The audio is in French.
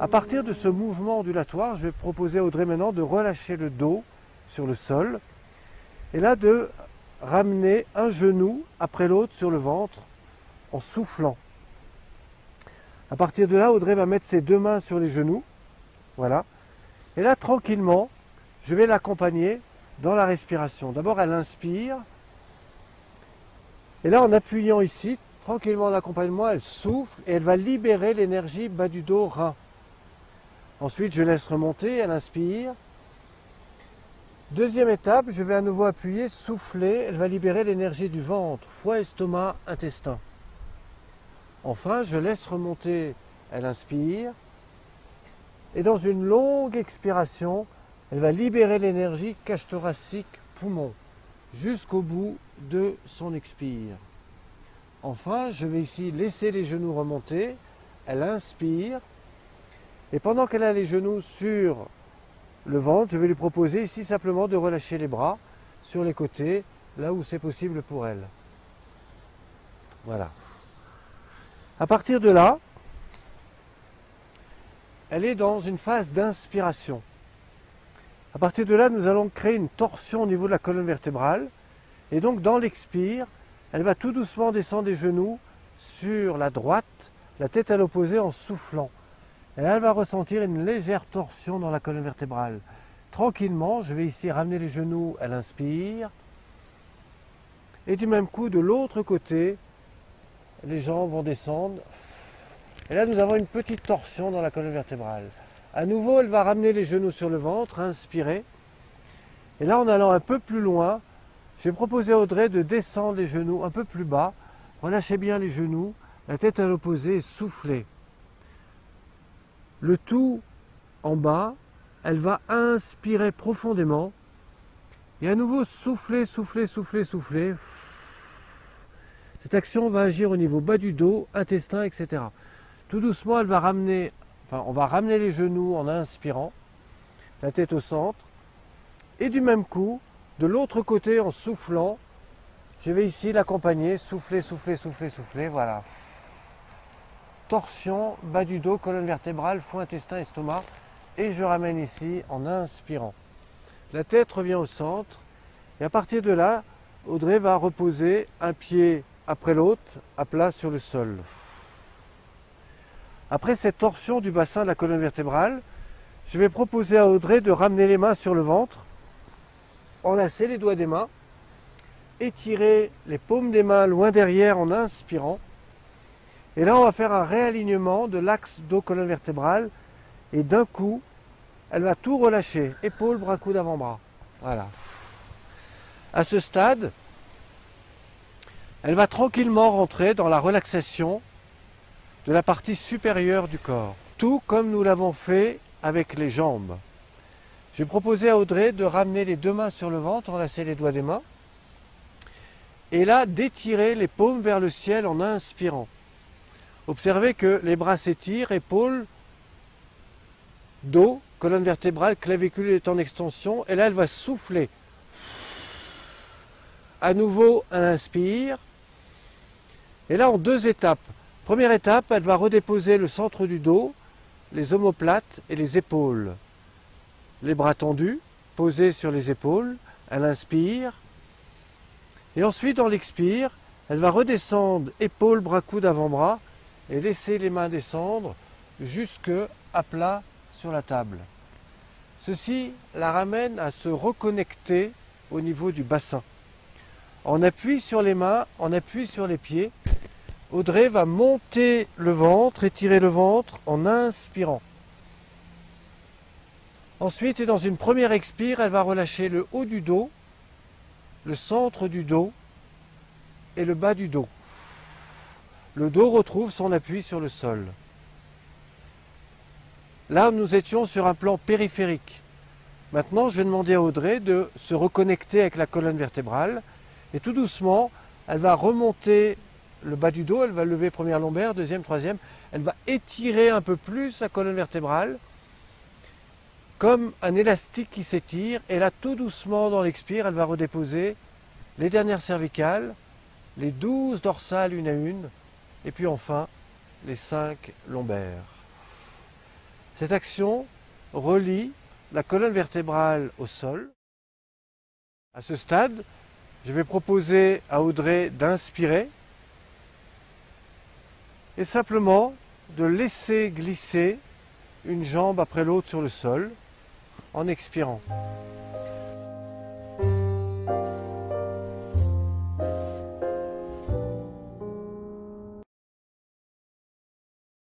À partir de ce mouvement ondulatoire, je vais proposer à Audrey maintenant de relâcher le dos sur le sol et là de ramener un genou après l'autre sur le ventre en soufflant. À partir de là, Audrey va mettre ses deux mains sur les genoux, voilà. Et là, tranquillement, je vais l'accompagner dans la respiration. D'abord, elle inspire. Et là, en appuyant ici, tranquillement en accompagnement, elle souffle et elle va libérer l'énergie bas du dos, rein. Ensuite, je laisse remonter, elle inspire. Deuxième étape, je vais à nouveau appuyer, souffler, elle va libérer l'énergie du ventre, foie, estomac, intestin. Enfin, je laisse remonter, elle inspire. Et dans une longue expiration, elle va libérer l'énergie cage thoracique, poumon, jusqu'au bout de son expire. Enfin, je vais ici laisser les genoux remonter, elle inspire. Et pendant qu'elle a les genoux sur le ventre, je vais lui proposer ici simplement de relâcher les bras sur les côtés, là où c'est possible pour elle. Voilà. À partir de là, elle est dans une phase d'inspiration. À partir de là, nous allons créer une torsion au niveau de la colonne vertébrale. Et donc, dans l'expire, elle va tout doucement descendre les genoux sur la droite, la tête à l'opposé en soufflant. Et là, elle va ressentir une légère torsion dans la colonne vertébrale. Tranquillement, je vais ici ramener les genoux, elle inspire. Et du même coup, de l'autre côté, les jambes vont descendre. Et là, nous avons une petite torsion dans la colonne vertébrale. À nouveau, elle va ramener les genoux sur le ventre, inspirer. Et là, en allant un peu plus loin, je vais proposer à Audrey de descendre les genoux un peu plus bas. Relâchez bien les genoux, la tête à l'opposé et soufflez. Le tout en bas, elle va inspirer profondément. Et à nouveau, souffler, souffler, souffler, souffler. Cette action va agir au niveau bas du dos, intestin, etc. Tout doucement, elle va ramener, on va ramener les genoux en inspirant, la tête au centre. Et du même coup, de l'autre côté, en soufflant, je vais ici l'accompagner, souffler, souffler, souffler, souffler, voilà. Torsion, bas du dos, colonne vertébrale, foie, intestin, estomac. Et je ramène ici en inspirant. La tête revient au centre. Et à partir de là, Audrey va reposer un pied après l'autre, à plat sur le sol. Après cette torsion du bassin de la colonne vertébrale, je vais proposer à Audrey de ramener les mains sur le ventre, enlacer les doigts des mains, étirer les paumes des mains loin derrière en inspirant. Et là, on va faire un réalignement de l'axe dos-colonne vertébrale. Et d'un coup, elle va tout relâcher. Épaules, bras, coude, avant-bras. Voilà. À ce stade, elle va tranquillement rentrer dans la relaxation de la partie supérieure du corps. Tout comme nous l'avons fait avec les jambes. Je vais proposer à Audrey de ramener les deux mains sur le ventre, enlacer les doigts des mains. Et là, d'étirer les paumes vers le ciel en inspirant. Observez que les bras s'étirent, épaules, dos, colonne vertébrale, clavicule est en extension. Et là, elle va souffler. À nouveau, elle inspire. Et là, en deux étapes. Première étape, elle va redéposer le centre du dos, les omoplates et les épaules. Les bras tendus, posés sur les épaules. Elle inspire. Et ensuite, dans l'expire, elle va redescendre épaules, bras, coude, avant-bras et laisser les mains descendre jusque à plat sur la table. Ceci la ramène à se reconnecter au niveau du bassin. On appuie sur les mains, on appuie sur les pieds. Audrey va monter le ventre, étirer le ventre en inspirant. Ensuite, et dans une première expire, elle va relâcher le haut du dos, le centre du dos et le bas du dos. Le dos retrouve son appui sur le sol. Là, nous étions sur un plan périphérique. Maintenant, je vais demander à Audrey de se reconnecter avec la colonne vertébrale. Et tout doucement, elle va remonter le bas du dos, elle va lever première lombaire, deuxième, troisième. Elle va étirer un peu plus sa colonne vertébrale, comme un élastique qui s'étire. Et là, tout doucement, dans l'expire, elle va redéposer les dernières cervicales, les 12 dorsales une à une, et puis enfin, les 5 lombaires. Cette action relie la colonne vertébrale au sol. À ce stade, je vais proposer à Audrey d'inspirer et simplement de laisser glisser une jambe après l'autre sur le sol en expirant.